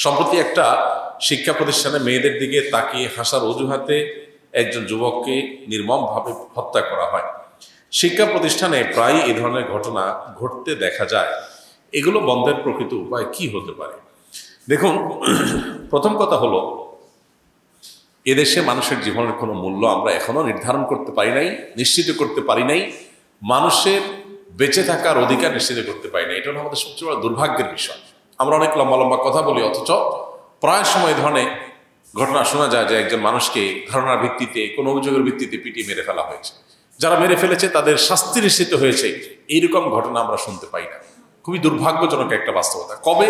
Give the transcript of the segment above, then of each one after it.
সম্প্রতি একটা শিক্ষা প্রতিষ্ঠানে মেয়েদের দিকে তাকিয়ে হাসার অজুহাতে একজন যুবককে নির্মমভাবে হত্যা করা হয়। শিক্ষা প্রতিষ্ঠানে প্রায় এই ধরনের ঘটনা ঘটতে দেখা যায়। এগুলো বন্ধের প্রকৃত উপায় কি হতে পারে? দেখুন, প্রথম কথা হলো, এদেশে মানুষের জীবনের কোনো মূল্য আমরা এখনো নির্ধারণ করতে পারি নাই, নিশ্চিত করতে পারি নাই। মানুষের বেঁচে থাকার অধিকার নিশ্চিত করতে পারি না। এটা হলো আমাদের সবচেয়ে বড় দুর্ভাগ্যের বিষয়। আমরা অনেক লম্বা লম্বা কথা বলি, অথচ প্রায় সময় ধরনের ঘটনা শোনা যায় যে একজন মানুষকে ধারণার ভিত্তিতে, কোনো অভিযোগের ভিত্তিতে পিটিয়ে মেরে ফেলা হয়েছে। যারা মেরে ফেলেছে তাদের শাস্তি নিশ্চিত হয়েছে, এইরকম ঘটনা আমরা শুনতে পাই না। খুবই দুর্ভাগ্যজনক একটা বাস্তবতা। কবে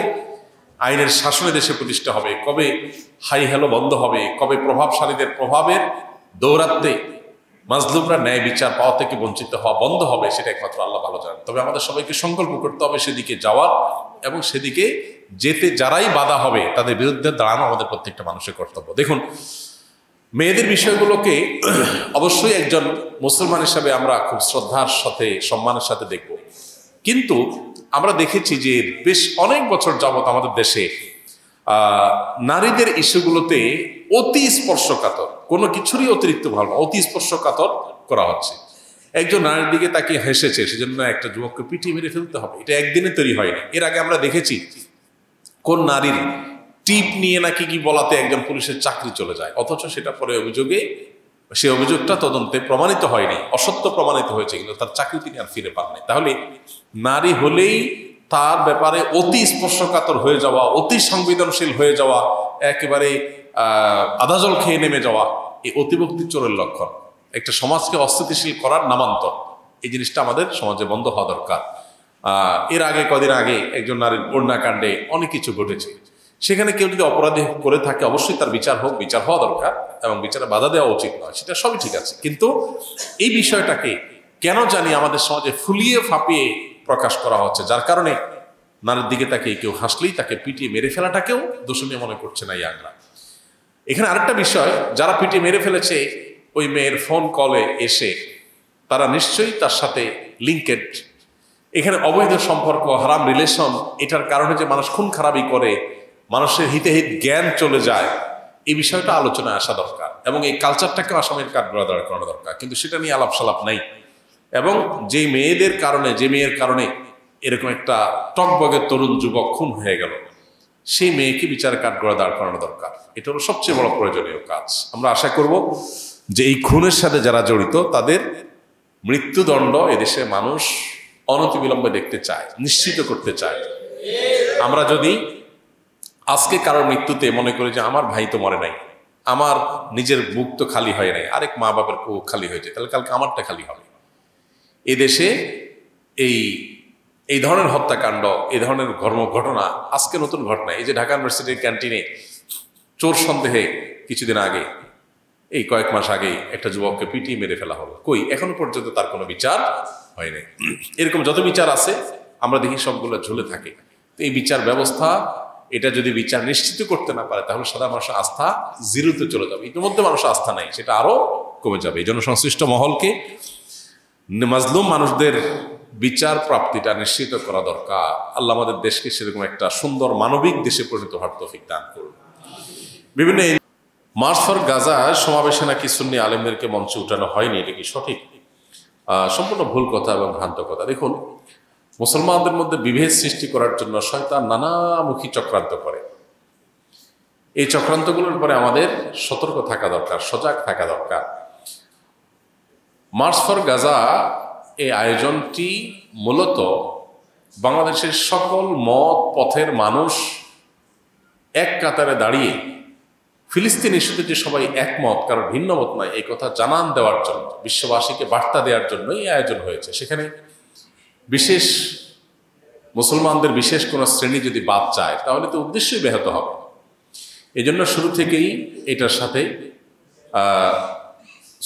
আইনের শাসনে দেশে প্রতিষ্ঠা হবে, কবে হাই হ্যালো বন্ধ হবে, কবে প্রভাবশালীদের প্রভাবের দৌরাত্মে মাজলুমরা ন্যায় বিচার পাওয়া থেকে বঞ্চিত হওয়া বন্ধ হবে, সেটা একমাত্র আল্লাহ ভালো জানেন। তবে আমাদের সবাইকে সংকল্প করতে হবে সেদিকে যাওয়ার, এবং সেদিকে যেতে যারাই বাধা হবে তাদের বিরুদ্ধে দাঁড়ানো আমাদের প্রত্যেকটা মানুষের কর্তব্য। দেখুন, মেয়েদের বিষয়গুলোকে অবশ্যই একজন মুসলমান হিসাবে আমরা খুব শ্রদ্ধার সাথে, সম্মানের সাথে দেখব। কিন্তু আমরা দেখেছি যে বেশ অনেক বছর যাবৎ আমাদের দেশে নারীদের ইস্যুগুলোতে অতি স্পর্শকাতর, কোনো কিছুরই অতিরিক্ত ভালো, অতি স্পর্শকাতর করা হচ্ছে। একজন নারীর দিকে তাকে হেসেছে, সেজন্য একটা যুবককে পিটিয়ে মেরে ফেলতে হবে, এটা একদিনে তৈরি হয়নি। এর আগে আমরা দেখেছি কোন নারীর টিপ নিয়ে নাকি কি বলাতে একজন পুলিশের চাকরি চলে যায়, অথচ সেটা পরে অভিযোগে, সে অভিযোগটা তদন্তে প্রমাণিত হয়নি, অসত্য প্রমাণিত হয়েছে, কিন্তু তার চাকরি তিনি আর ফিরে পাননি। তাহলে নারী হলেই তার ব্যাপারে অতি স্পর্শকাতর হয়ে যাওয়া, অতি সংবেদনশীল হয়ে যাওয়া, একেবারে আদাজল খেয়ে নেমে যাওয়া, এই অতিভক্তি চোরের লক্ষণ। একটা সমাজকে অস্থিতিশীল করার নামান্তর, এই জিনিসটা আমাদের সমাজে বন্ধ হওয়া দরকার। এর আগে কদিন আগে একজন নারীর বন্যাকাণ্ডে অনেক কিছু ঘটেছে। সেখানে কেউ যদি অপরাধী করে থাকে, অবশ্যই তার বিচার হোক, বিচার হওয়া দরকার, এবং বিচারে বাধা দেওয়া উচিত নয়, সেটা সবই ঠিক আছে। কিন্তু এই বিষয়টাকে কেন জানি আমাদের সমাজে ফুলিয়ে ফাঁপিয়ে প্রকাশ করা হচ্ছে, যার কারণে নারীর দিকে তাকে কেউ হাসলেই তাকে পিটিয়ে মেরে ফেলাটাকেও দোষণীয় মনে করছে না ইয়াংরা। এখানে আরেকটা বিষয়, যারা পিটিয়ে মেরে ফেলেছে ওই মেয়ের ফোন কলে এসে, তারা নিশ্চয়ই তার সাথে লিঙ্কেড। এখানে অবৈধ সম্পর্ক, হারাম রিলেশন, এটার কারণে যে মানুষ খুন খারাপি করে, মানুষের হিতে হিত জ্ঞান চলে যায়, এই বিষয়টা আলোচনায় আসা দরকার, এবং এই কালচারটাকে আসামের কাঠগড়া করানো দরকার। কিন্তু সেটা নিয়ে আলাপ সালাপ নাই। এবং যে মেয়েদের কারণে, যে মেয়ের কারণে এরকম একটা টকবগে তরুণ যুবক খুন হয়ে গেল, সেই মেয়েকে বিচারের কাঠগড়া দাঁড় করানো দরকার। এটা হলো সবচেয়ে বড় প্রয়োজনীয় কাজ। আমরা আশা করব যে এই খুনের সাথে যারা জড়িত তাদের মৃত্যুদণ্ড এদেশে মানুষ অনতিবিলম্বে দেখতে চায়, নিশ্চিত করতে চায়। আমরা যদি আজকে কারোর মৃত্যুতে মনে করি যে আমার ভাই তো মরে নাই, আমার নিজের বুক তো খালি হয় নাই, আরেক মা বাবার বুক খালি হয়েছে, তাহলে কালকে আমারটা খালি হবে। এদেশে এই ধরনের হত্যাকাণ্ড, এই ধরনের ঘটনা আজকে নতুন ঘটনা। এই যে ঢাকা ইউনিভার্সিটির ক্যান্টিনে চোর সন্দেহে কিছুদিন আগে, এই কয়েক মাস আগে একটা যুবককে পিটিয়ে মেরে ফেলা হলো, কই এখনো পর্যন্ত তার কোনো বিচার হয়নি। এরকম যত বিচার আছে আমরা দেখি সবগুলো ঝুলে থাকে। তো এই বিচার ব্যবস্থা, এটা যদি বিচার নিশ্চিত করতে না পারে, তাহলে সাধারণ মানুষের আস্থা জিরোতে চলে যাবে। ইতিমধ্যে মানুষের আস্থা নাই, সেটা আরো কমে যাবে। এই জন্য সংশ্লিষ্ট মহলকে মাজলুম মানুষদের বিচার প্রাপ্তিটা নিশ্চিত করা দরকার। আল্লাহ আমাদের দেশকে সেরকম একটা সুন্দর মানবিক দেশে পরিণত হওয়ার তৌফিক দান করুন। বিভিন্ন মার্চ ফর গাজা সমাবেশে নাকি সুন্নি আলেমদেরকে মঞ্চে উঠানো হয়নি, এটা কি সঠিক? সম্পূর্ণ ভুল কথা এবং ভ্রান্ত কথা। দেখুন, মুসলমানদের মধ্যে বিভেদ সৃষ্টি করার জন্য শয়তান নানামুখী চক্রান্ত করে। এই চক্রান্তগুলোর পরে আমাদের সতর্ক থাকা দরকার, সজাগ থাকা দরকার। মার্চ ফর গাজা এই আয়োজনটি মূলত বাংলাদেশের সকল মত পথের মানুষ এক কাতারে দাঁড়িয়ে ফিলিস্তিন ইস্যুতে যে সবাই একমত, কারণ ভিন্ন মত নয়, এই কথা জানান দেওয়ার জন্য, বিশ্ববাসীকে বার্তা দেওয়ার জন্য এই আয়োজন হয়েছে। সেখানে বিশেষ মুসলমানদের বিশেষ কোনো শ্রেণী যদি বাদ যায়, তাহলে তো উদ্দেশ্যই ব্যাহত হবে। এই জন্য শুরু থেকেই এটার সাথে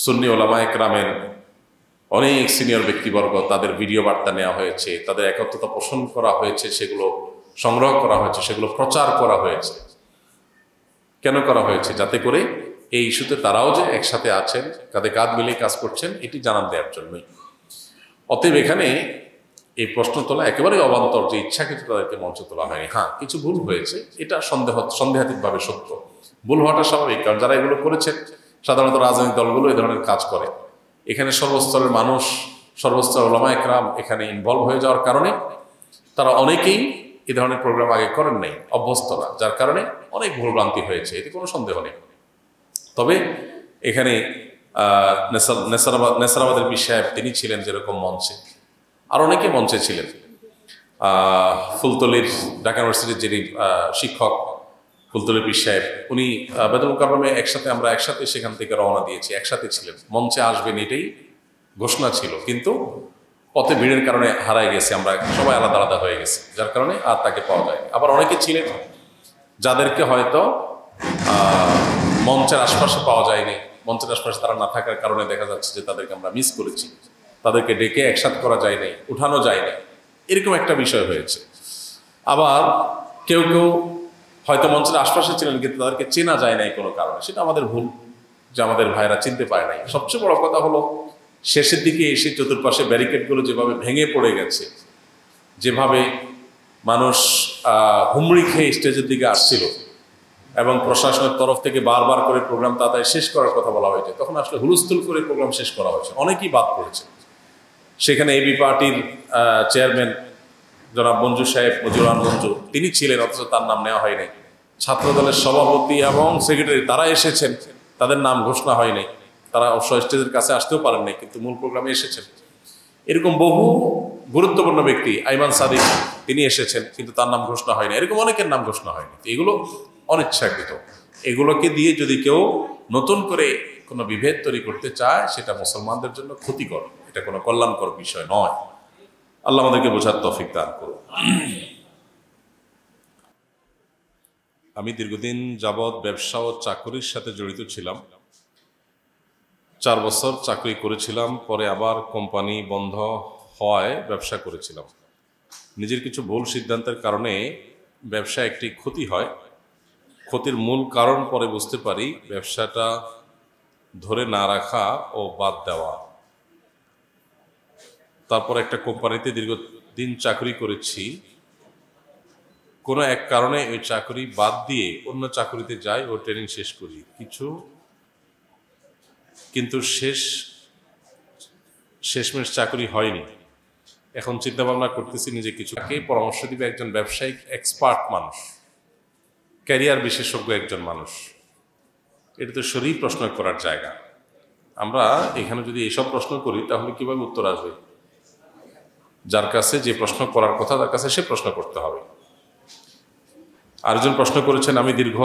সুন্নি ওলামা একরামের অনেক সিনিয়র ব্যক্তিবর্গ, তাদের ভিডিও বার্তা নেওয়া হয়েছে, তাদের একত্রতা পোষণ করা হয়েছে, সেগুলো সংগ্রহ করা হয়েছে, সেগুলো প্রচার করা হয়েছে। কেন করা হয়েছে? যাতে করে এই ইস্যুতে তারাও যে একসাথে আছেন, কাঁধে কাঁধ মিলিয়ে কাজ করছেন, এটি জানান দেওয়ার জন্যই। অতএব এখানে এই প্রশ্ন তোলা একেবারেই অবান্তর যে ইচ্ছাকৃত তাদেরকে মঞ্চে তোলা হয়নি। হ্যাঁ, কিছু ভুল হয়েছে, এটা সন্দেহাতীতভাবে সত্য। ভুল হওয়াটা স্বাভাবিক, কারণ যারা এগুলো করেছে সাধারণত রাজনৈতিক দলগুলো এই ধরনের কাজ করে। এখানে সর্বস্তরের মানুষ, সর্বস্তরের ওলামা একরাম এখানে ইনভলভ হয়ে যাওয়ার কারণে তারা অনেকেই এই ধরনের প্রোগ্রাম আগে করেন নাই, অভ্যস্ত না, যার কারণে অনেক ভুলভ্রান্তি হয়েছে, এতে কোনো সন্দেহ নেই। তবে এখানে নেসারাবাদের পীর সাহেব তিনি ছিলেন যেরকম মঞ্চে, আর অনেকে মঞ্চে ছিলেন। ফুলতলির ঢাকা ইউনিভার্সিটির যিনি শিক্ষক ফুলতলির পীর সাহেব, উনি বেদুল মুকাররমে আমরা একসাথে সেখান থেকে রওনা দিয়েছি, একসাথে ছিলেন। মঞ্চে আসবেন এটাই ঘোষণা ছিল, কিন্তু পথে ভিড়ের কারণে হারাই গেছে, আমরা সবাই আলাদা আলাদা হয়ে গেছে, যার কারণে আর তাকে পাওয়া যায়। আবার অনেকে ছিলেন যাদেরকে হয়তো মঞ্চের আশপাশে পাওয়া যায়নি, মঞ্চের আশপাশে তারা না থাকার কারণে দেখা যাচ্ছে যে তাদেরকে আমরা মিস করেছি, তাদেরকে ডেকে একসাথে করা যায় নাই, উঠানো যায় নাই, এরকম একটা বিষয় হয়েছে। আবার কেউ কেউ হয়তো মঞ্চের আশপাশে ছিলেন কিন্তু তাদেরকে চেনা যায় নাই কোনো কারণে, সেটা আমাদের ভুল যে আমাদের ভাইরা চিনতে পারে নাই। সবচেয়ে বড় কথা হলো শেষের দিকে এসে চতুর্পাশে ব্যারিকেডগুলো যেভাবে ভেঙে পড়ে গেছে, যেভাবে মানুষ হুমড়ি খেয়ে স্টেজের দিকে আসছিল এবং প্রশাসনের তরফ থেকে বারবার করে প্রোগ্রাম তাড়াতাড়ি শেষ করার কথা বলা হয়েছে, তখন আসলে হুলস্থুল করে প্রোগ্রাম শেষ করা হয়েছে, অনেকেই বাদ পড়েছে। সেখানে এবি পার্টির চেয়ারম্যান জনাব মঞ্জু সাহেব, মঞ্জুরান মঞ্জু, তিনি ছিলেন, অথচ তার নাম নেওয়া হয়নি। ছাত্র দলের সভাপতি এবং সেক্রেটারি তারা এসেছেন, তাদের নাম ঘোষণা হয়নি, তারা অবশ্য স্টেজের কাছে আসতেও পারেন নাই, কিন্তু মূল প্রোগ্রামে এসেছেন। এরকম বহু গুরুত্বপূর্ণ ব্যক্তি, আইমান সাদিক, তিনি এসেছেন কিন্তু তার নাম ঘোষণা হয়নি, এরকম অনেকের নাম ঘোষণা হয়নি। এগুলো অনিচ্ছাকৃত। এগুলোকে দিয়ে যদি কেউ নতুন করে কোনো বিভেদ তৈরি করতে চায়, সেটা মুসলমানদের জন্য ক্ষতিকর, এটা কোনো কল্যাণকর বিষয় নয়। আল্লাহ আমাদেরকে বোঝার তৌফিক দান করুন। আমি দীর্ঘদিন যাবৎ ব্যবসা ও চাকরির সাথে জড়িত ছিলাম। 4 বছর চাকরি করেছিলাম, পরে আবার কোম্পানি বন্ধ হওয়ায় ব্যবসা করেছিলাম। নিজের কিছু ভুল সিদ্ধান্তের কারণে ব্যবসা একটি ক্ষতি হয়। ক্ষতির মূল কারণ পরে বুঝতে পারি, ব্যবসাটা ধরে না রাখা ও বাদ দেওয়া। তারপর একটা কোম্পানিতে দীর্ঘদিন চাকরি করেছি। কোনো এক কারণে ওই চাকরি বাদ দিয়ে অন্য চাকরিতে যাই ও ট্রেনিং শেষ করি, কিন্তু শেষমেশ চাকরি হয়নি। এখন চিন্তা ভাবনা করতেছি নিজে কিছু পরামর্শ দিবে একজন ব্যবসায়িক এক্সপার্ট মানুষ, ক্যারিয়ার বিশেষজ্ঞ একজন মানুষ। এটা তো সত্যিই প্রশ্ন করার জায়গা। আমরা এখানে যদি এইসব প্রশ্ন করি তাহলে কিভাবে উত্তর আসবে? যার কাছে যে প্রশ্ন করার কথা তার কাছে সে প্রশ্ন করতে হবে। আরেকজন প্রশ্ন করেছেন, আমি দীর্ঘ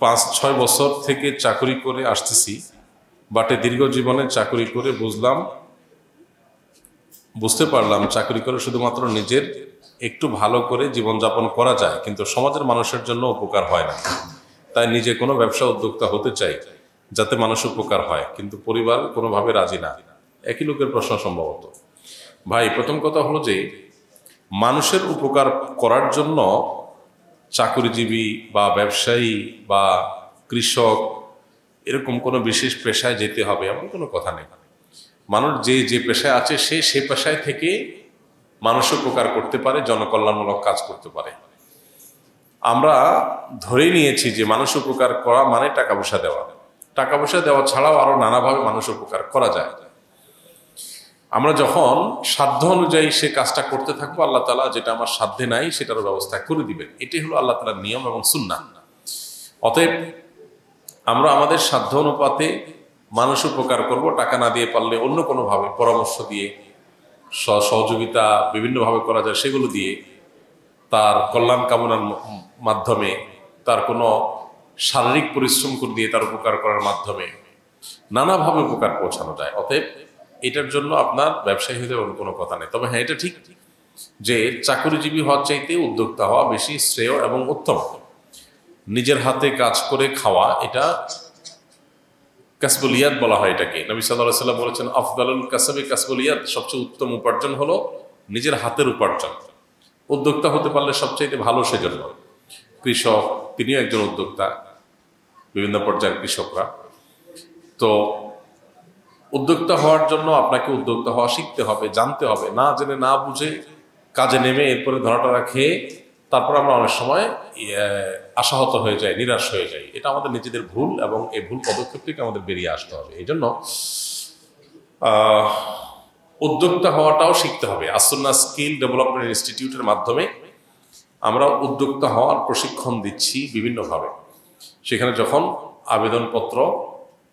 5-6 বছর থেকে চাকরি করে আসতেছি, বাটে দীর্ঘ জীবনে চাকরি করে বুঝতে পারলাম চাকরি করে শুধুমাত্র নিজের একটু ভালো করে জীবনযাপন করা যায়, কিন্তু সমাজের মানুষের জন্য উপকার হয় না। তাই নিজে কোনো ব্যবসা উদ্যোক্তা হতে চাই যাতে মানুষ উপকার হয়, কিন্তু পরিবার কোনোভাবে রাজি না। একই লোকের প্রশ্ন সম্ভবত। ভাই, প্রথম কথা হলো যে মানুষের উপকার করার জন্য চাকরিজীবী বা ব্যবসায়ী বা কৃষক এরকম কোনো বিশেষ পেশায় যেতে হবে এমন কোনো কথা নেই। মানুষ যে পেশায় আছে সে পেশায় থেকে মানুষ উপকার করতে পারে, জনকল্যাণমূলক কাজ করতে পারে। আমরা ধরে নিয়েছি যে মানুষ উপকার করা মানে টাকা পয়সা দেওয়া। টাকা পয়সা দেওয়া ছাড়াও আরো নানাভাবে মানুষ উপকার করা যায়। আমরা যখন সাধ্য অনুযায়ী সে কাজটা করতে থাকবো, আল্লাহ তাআলা যেটা আমার সাধ্যে নাই সেটারও ব্যবস্থা করে দিবেন। এটাই হলো আল্লাহ তাআলার নিয়ম এবং সুন্নাহ। অতএব আমরা আমাদের সাধ্য অনুপাতে মানুষ উপকার করব, টাকা না দিয়ে পারলে অন্য কোনোভাবে পরামর্শ দিয়ে, সহযোগিতা বিভিন্নভাবে করা যায় সেগুলো দিয়ে, তার কল্যাণ কামনার মাধ্যমে, তার কোনো শারীরিক পরিশ্রম করে দিয়ে তার উপকার করার মাধ্যমে নানাভাবে উপকার পৌঁছানো যায়। অতএব এটার জন্য আপনার ব্যবসায়ী হতে কোনো কথা নেই। তবে হ্যাঁ, এটা ঠিক যে চাকরিজীবী হওয়ার চাইতে উদ্যোক্তা হওয়া বেশি শ্রেয় এবং উত্তম। নিজের হাতে কাজ করে খাওয়া, এটা কাসবুল ইয়াদ বলা হয় এটাকে। নবী সাল্লাল্লাহু আলাইহি ওয়াসাল্লাম বলেছেন, আফদালুল কাসবি কাসবুল ইয়াদ, সবচেয়ে উত্তম উপার্জন হলো নিজের হাতের উপার্জন। উদ্যোক্তা হতে পারলে সবচাইতে ভালো। সেজন্য কৃষক, তিনিও একজন উদ্যোক্তা, বিভিন্ন পর্যায়ের কৃষকরা। তো উদ্যোক্তা হওয়ার জন্য আপনাকে উদ্যোক্তা হওয়া শিখতে হবে, জানতে হবে। না জেনে না বুঝে কাজে নেমে এরপরে ধরাটা খেয়ে তারপর আমরা অনেক সময় আশাহত হয়ে যাই, নিরাশ হয়ে যাই। এটা আমাদের নিজেদের ভুল, এবং এই ভুল পদক্ষেপ থেকে আমাদের বেরিয়ে আসতে হবে। এই জন্য উদ্যোক্তা হওয়াটাও শিখতে হবে। আসুন্নাহ স্কিল ডেভেলপমেন্ট ইনস্টিটিউটের মাধ্যমে আমরা উদ্যোক্তা হওয়ার প্রশিক্ষণ দিচ্ছি বিভিন্নভাবে। সেখানে যখন আবেদনপত্র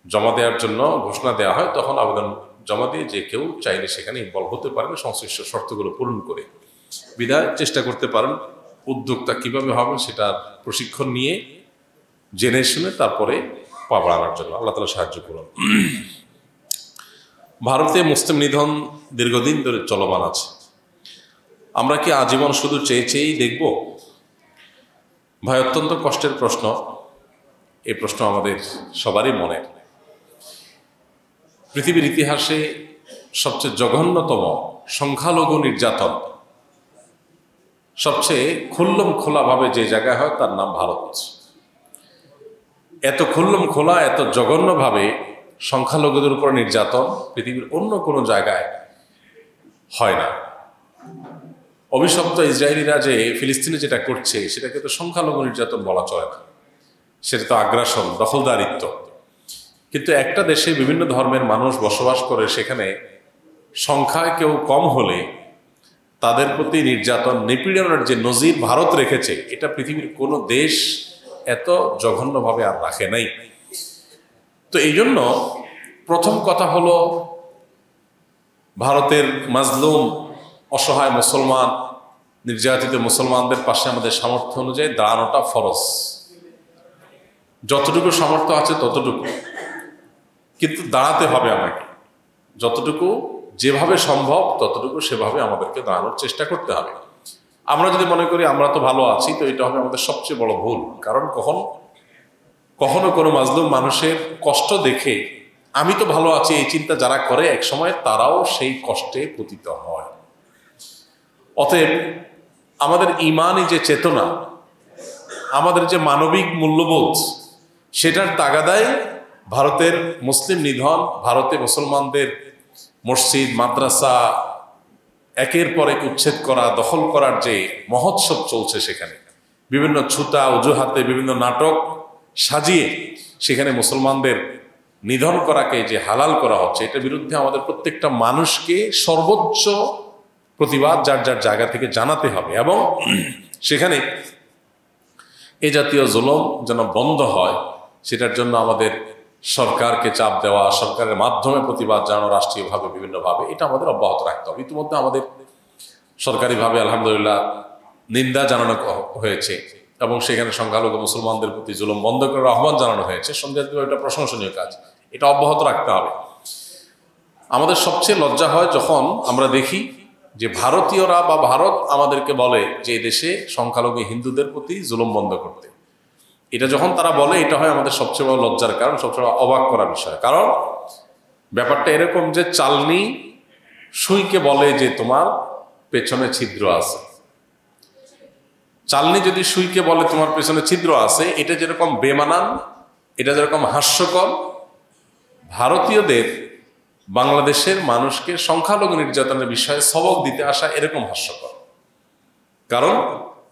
জমা দেওয়ার জন্য ঘোষণা দেওয়া হয়, তখন আবেদন জমা দিয়ে যে কেউ চাইলে সেখানে ইনভলভ হতে পারেন সংশ্লিষ্ট শর্তগুলো পূরণ করে। বিধায় চেষ্টা করতে পারেন উদ্যোক্তা কিভাবে হবে সেটার প্রশিক্ষণ নিয়ে জেনে শুনে তারপরে পা বাড়ানোর জন্য। আল্লাহ তাআলা সাহায্য করুন। ভারতে মুসলিম নিধন দীর্ঘদিন ধরে চলমান আছে। আমরা কি আজীবন শুধু চেয়ে চেয়েই দেখব? ভাই, অত্যন্ত কষ্টের প্রশ্ন। এই প্রশ্ন আমাদের সবারই মনের। পৃথিবীর ইতিহাসে সবচেয়ে জঘন্যতম সংখ্যালঘু নির্যাতন সবচেয়ে খুল্লম খোলাভাবে যে জায়গায় হয় তার নাম ভারত। এত খুল্লম খোলা, এত জঘন্যভাবে সংখ্যালঘুদের উপর নির্যাতন পৃথিবীর অন্য কোনো জায়গায় হয় না। অভিশপ্ত ইসরায়েলিরা যে ফিলিস্তিনে যেটা করছে সেটাকে তো সংখ্যালঘু নির্যাতন বলা চলে না, সেটা তো আগ্রাসন, দখলদারিত্ব। কিন্তু একটা দেশে বিভিন্ন ধর্মের মানুষ বসবাস করে, সেখানে সংখ্যায় কেউ কম হলে তাদের প্রতি নির্যাতন, নিপীড়নের যে নজির ভারত রেখেছে, এটা পৃথিবীর কোনো দেশ এত জঘন্যভাবে আর রাখে নাই। তো এই জন্য প্রথম কথা হলো, ভারতের মাজলুম অসহায় মুসলমান, নির্যাতিত মুসলমানদের পাশে আমাদের সামর্থ্য অনুযায়ী দাঁড়ানোটা ফরজ। যতটুকু সামর্থ্য আছে ততটুকু, কিন্তু দাঁড়াতে হবে আমাকে। যতটুকু যেভাবে সম্ভব ততটুকু সেভাবে আমাদেরকে দাঁড়ানোর চেষ্টা করতে হবে। আমরা যদি মনে করি আমরা তো ভালো আছি, তো এটা হবে আমাদের সবচেয়ে বড় ভুল। কারণ কখনো কোনো মাজলুম মানুষের কষ্ট দেখে আমি তো ভালো আছি এই চিন্তা যারা করে, এক সময় তারাও সেই কষ্টে পতিত হয়। অতএব আমাদের ইমানি যে চেতনা, আমাদের যে মানবিক মূল্যবোধ, সেটার তাগাদায় ভারতের মুসলিম নিধন, ভারতে মুসলমানদের মসজিদ, মাদ্রাসা একের পর এক উচ্ছেদ করা, দখল করার যে মহোৎসব চলছে, সেখানে বিভিন্ন ছুতা অজুহাতে বিভিন্ন নাটক সাজিয়ে সেখানে মুসলমানদের নিধন করাকে যে হালাল করা হচ্ছে, এটার বিরুদ্ধে আমাদের প্রত্যেকটা মানুষকে সর্বোচ্চ প্রতিবাদ যার যার জায়গা থেকে জানাতে হবে। এবং সেখানে এ জাতীয় জুলুম যেন বন্ধ হয়, সেটার জন্য আমাদের সরকারকে চাপ দেওয়া, সরকারের মাধ্যমে প্রতিবাদ জানানো, রাষ্ট্রীয়ভাবে বিভিন্নভাবে, এটা আমাদের অব্যাহত রাখতে হবে। ইতিমধ্যে আমাদের সরকারিভাবে আলহামদুলিল্লাহ নিন্দা জানানো হয়েছে, এবং সেখানে সংখ্যালঘু মুসলমানদের প্রতি জুলুম বন্ধ করার আহ্বান জানানো হয়েছে। সংখ্যালঘু এটা প্রশংসনীয় কাজ, এটা অব্যাহত রাখতে হবে। আমাদের সবচেয়ে লজ্জা হয় যখন আমরা দেখি যে ভারতীয়রা বা ভারত আমাদেরকে বলে যে দেশে সংখ্যালঘু হিন্দুদের প্রতি জুলুম বন্ধ করতে। এটা যখন তারা বলে, এটা হয় আমাদের সবচেয়ে বড় লজ্জার কারণ, সবচেয়ে অবাক করার বিষয়। কারণ ব্যাপারটা এরকম যে চালনি সুইকে বলে যে তোমার পেছনে ছিদ্র আছে। চালনি যদি সুইকে বলে তোমার পেছনে ছিদ্র আছে, এটা যেরকম বেমানান, এটা যেরকম হাস্যকর, ভারতীয়দের বাংলাদেশের মানুষকে সংখ্যালঘু নির্যাতনের বিষয়ে সবক দিতে আসা এরকম হাস্যকর। কারণ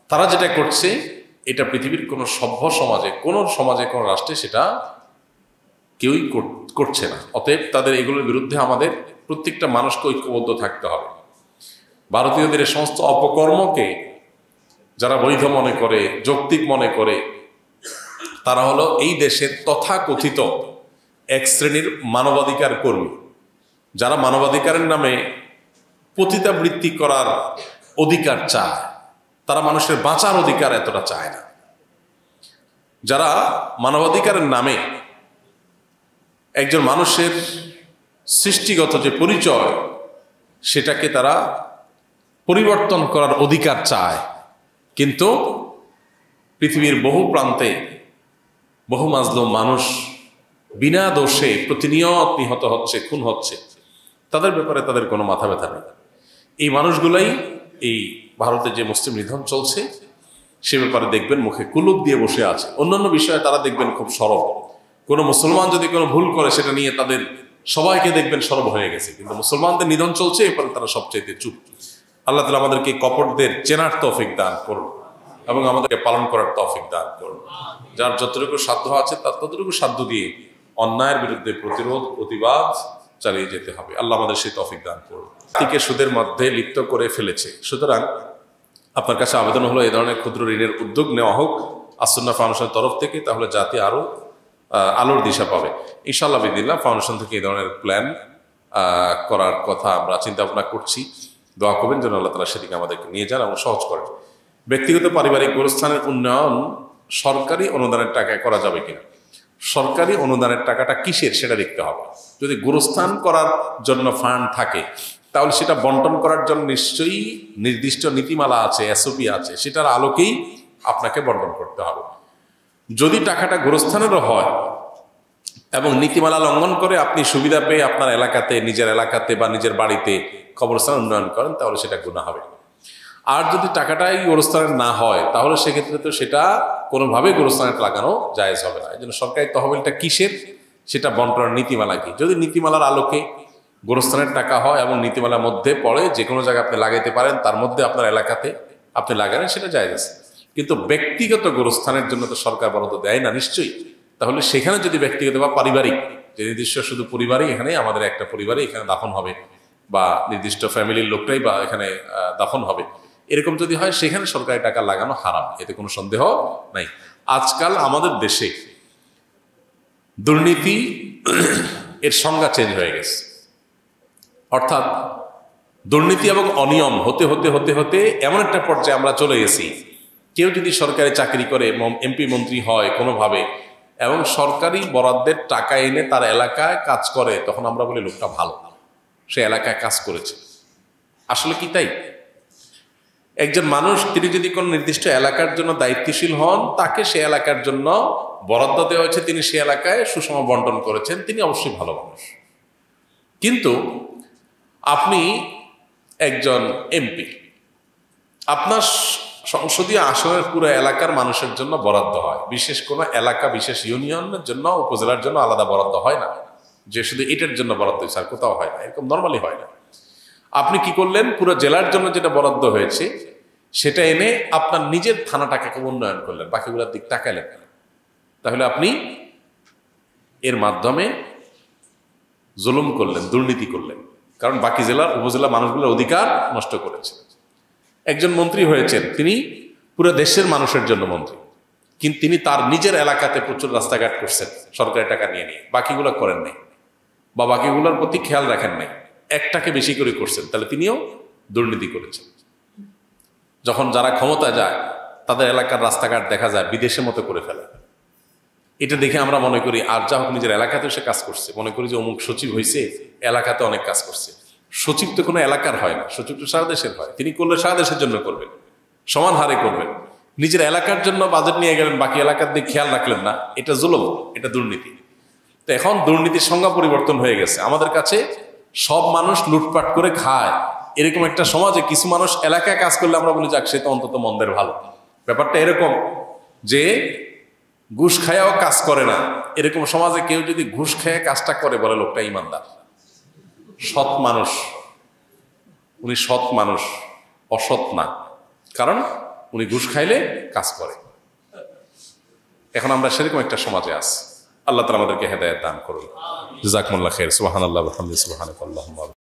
তারা যেটা করছে, এটা পৃথিবীর কোনো সভ্য সমাজে, কোনো রাষ্ট্রে সেটা কেউই করছে না। অতএব তাদের এগুলোর বিরুদ্ধে আমাদের প্রত্যেকটা মানুষকে ঐক্যবদ্ধ থাকতে হবে। ভারতীয়দের এই সমস্ত অপকর্মকে যারা বৈধ মনে করে, যৌক্তিক মনে করে, তারা হলো এই দেশের তথাকথিত এক শ্রেণীর মানবাধিকার কর্মী, যারা মানবাধিকারের নামে পতিতাবৃত্তি করার অধিকার চায়। তারা মানুষের বাঁচার অধিকার এতটা চায় না। যারা মানবাধিকারের নামে একজন মানুষের সৃষ্টিগত যে পরিচয়, সেটাকে তারা পরিবর্তন করার অধিকার চায়। কিন্তু পৃথিবীর বহু প্রান্তে বহু মাজলুম মানুষ বিনা দোষে প্রতিনিয়ত নিহত হচ্ছে, খুন হচ্ছে, তাদের ব্যাপারে তাদের কোনো মাথা ব্যথা নেই। এই মানুষগুলাই এই ভারতে যে মুসলিম নিধন চলছে সে ব্যাপারে দেখবেন মুখে কুলুপ দিয়ে বসে আছে। অন্যান্য বিষয়ে তারা দেখবেন খুব সরব। কোনো মুসলমান যদি কোনো ভুল করে সেটা নিয়ে তাদের সবাইকে দেখবেন সরব হয়ে গেছে, কিন্তু মুসলমানদের নিধন চলছে, এরপরে তারা সবচাইতে চুপ। আল্লাহ তাআলা আমাদেরকে কপটদের চেনার তৌফিক দান করুন এবং আমাদেরকে পালন করার তৌফিক দান করুন। যার যতটুকু সাধ্য আছে তার ততটুকু সাধ্য দিয়ে অন্যায়ের বিরুদ্ধে প্রতিরোধ প্রতিবাদ চালিয়ে যেতে হবে। আল্লাহ আমাদের সেই তৌফিক দান করুন। জাতিকে সুদের মধ্যে লিপ্ত করে ফেলেছে, সুতরাং আপনার কাছে আবেদন হলো এই ধরনের ক্ষুদ্র ঋণের উদ্যোগ নেওয়া হোক আসুন্নাহ ফাউন্ডেশনের তরফ থেকে, তাহলে জাতি আরো আলোর দিশা পাবে ইনশাআল্লাহ বিদিল্লাহ। ফাউন্ডেশন থেকে এই ধরনের প্ল্যান করার কথা আমরা চিন্তা ভাবনা করছি। দোয়া করবেন যেন আল্লাহ তাআলা সেদিকে আমাদেরকে নিয়ে যান এবং সহজ করেন। ব্যক্তিগত পারিবারিক গোরস্থানের উন্নয়ন সরকারি অনুদানের টাকায় করা যাবে কিনা? সরকারি অনুদানের টাকাটা কিসের সেটা দেখতে হবে। যদি গোরস্থান করার জন্য ফান্ড থাকে তাহলে সেটা বন্টন করার জন্য নিশ্চয়ই নির্দিষ্ট নীতিমালা আছে, এসওপি আছে, সেটার আলোকেই আপনাকে বন্টন করতে হবে। যদি টাকাটা গোরস্থানেরও হয় এবং নীতিমালা লঙ্ঘন করে আপনি সুবিধা পেয়ে আপনার এলাকাতে, নিজের এলাকাতে বা নিজের বাড়িতে কবরস্থান উন্নয়ন করেন, তাহলে সেটা গুনাহ হবে। আর যদি টাকাটাই গোরস্থানের না হয় তাহলে সেক্ষেত্রে তো সেটা কোনোভাবেই গোরস্থানে লাগানো জায়েজ হবে না। এই জন্য সরকারি তহবিলটা কিসের সেটা বন্টনের নীতিমালা কি, যদি নীতিমালার আলোকে গোরস্থানের টাকা হয় এবং নীতিমালার মধ্যে পড়ে যে কোনো জায়গায় আপনি লাগাইতে পারেন, তার মধ্যে আপনার এলাকাতে আপনি লাগালেন, সেটা জায়েজ আছে। কিন্তু ব্যক্তিগত গোরস্থানের জন্য তো সরকার বরাদ্দ দেয় না নিশ্চয়ই। তাহলে সেখানে যদি ব্যক্তিগত বা পারিবারিক, যে নির্দিষ্ট শুধু পরিবারই, এখানে আমাদের একটা পরিবারে এখানে দাফন হবে বা নির্দিষ্ট ফ্যামিলির লোকটাই বা এখানে দাফন হবে, এরকম যদি হয় সেখানে সরকারি টাকা লাগানো হারাম, এতে কোনো সন্দেহ নাই। আজকাল আমাদের দেশে দুর্নীতি এর সংজ্ঞা চেঞ্জ হয়ে গেছে, অর্থাৎ দুর্নীতি এবং অনিয়ম হতে হতে হতে হতে এমন একটা পর্যায়ে আমরা চলে গেছি, কেউ যদি সরকারি চাকরি করে, এমপি মন্ত্রী হয় কোনোভাবে এবং সরকারি বরাদ্দের টাকা এনে তার এলাকায় কাজ করে, তখন আমরা বলি লোকটা ভালো, সে এলাকায় কাজ করেছে। আসলে কি তাই? একজন মানুষ তিনি যদি কোনো নির্দিষ্ট এলাকার জন্য দায়িত্বশীল হন, তাকে সে এলাকার জন্য বরাদ্দ দেওয়া হয়েছে, তিনি সে এলাকায় সুষম বন্টন করেছেন, তিনি অবশ্যই ভালো মানুষ। কিন্তু আপনি একজন এমপি, আপনার সংসদীয় আসনের পুরো এলাকার মানুষের জন্য বরাদ্দ হয়, বিশেষ কোনো এলাকা বিশেষ ইউনিয়নের জন্য, উপজেলার জন্য আলাদা বরাদ্দ হয় না যে শুধু এটার জন্য বরাদ্দ হয়েছে, আর কোথাও হয় না, এরকম নর্মালি হয় না। আপনি কি করলেন, পুরো জেলার জন্য যেটা বরাদ্দ হয়েছে সেটা এনে আপনার নিজের থানাটাকে উন্নয়ন করলেন, বাকিগুলোর দিক তাকাইলেন। তাহলে আপনি এর মাধ্যমে জুলুম করলেন, দুর্নীতি করলেন, কারণ বাকি জেলার উপজেলা মানুষগুলোর অধিকার নষ্ট করেছেন। একজন মন্ত্রী হয়েছেন, তিনি পুরো দেশের মানুষের জন্য মন্ত্রী, কিন্তু তিনি তার নিজের এলাকাতে প্রচুর রাস্তাঘাট করছেন সরকারি টাকা নিয়ে নিয়ে, বাকিগুলো করেন নাই বা বাকিগুলোর প্রতি খেয়াল রাখেন নাই, একটাকে বেশি করে করছেন, তাহলে তিনিও দুর্নীতি করেছেন। যখন যারা ক্ষমতা যায় তাদের এলাকার রাস্তাঘাট দেখা যায় বিদেশের মতো করে ফেলে, এটা দেখে আমরা মনে করি আর যা হোক নিজের এলাকাতেও সে কাজ করছে, মনে করি যে অমুক সচিব হয়েছে, এলাকাতে অনেক কাজ করছে। সচিব তো কোনো এলাকার হয় না, সচিব তো সারা দেশের হয়, তিনি করলে সারা দেশের জন্য করবেন, সমান হারে করবেন। নিজের এলাকার জন্য বাজেট নিয়ে গেলেন, বাকি এলাকার দিকে খেয়াল রাখলেন না, এটা জুলুম, এটা দুর্নীতি। তো এখন দুর্নীতির সংজ্ঞা পরিবর্তন হয়ে গেছে। আমাদের কাছে সব মানুষ লুটপাট করে খায়, এরকম একটা সমাজে কিছু মানুষ এলাকায় কাজ করলে আমরা বলি যাক সে তো অন্তত মন্দের ভালো। ব্যাপারটা এরকম যে ঘুষ খায়াও কাজ করে না, এরকম সমাজে কেউ যদি ঘুষ খায় কাজটা করে, বলে লোকটা ইমানদার, সৎ মানুষ, উনি সৎ মানুষ, অসৎ না, কারণ উনি ঘুষ খাইলে কাজ করে। এখন আমরা সেরকম একটা সমাজে আছি। আল্লাহ তাআলা আমাদেরকে হেদায়েত দান করুন। জাযাকুমুল্লাহ খাইর। সুবহানাল্লাহ ওয়া বিহামদিহি সুবহানাকাল্লাহুম্মা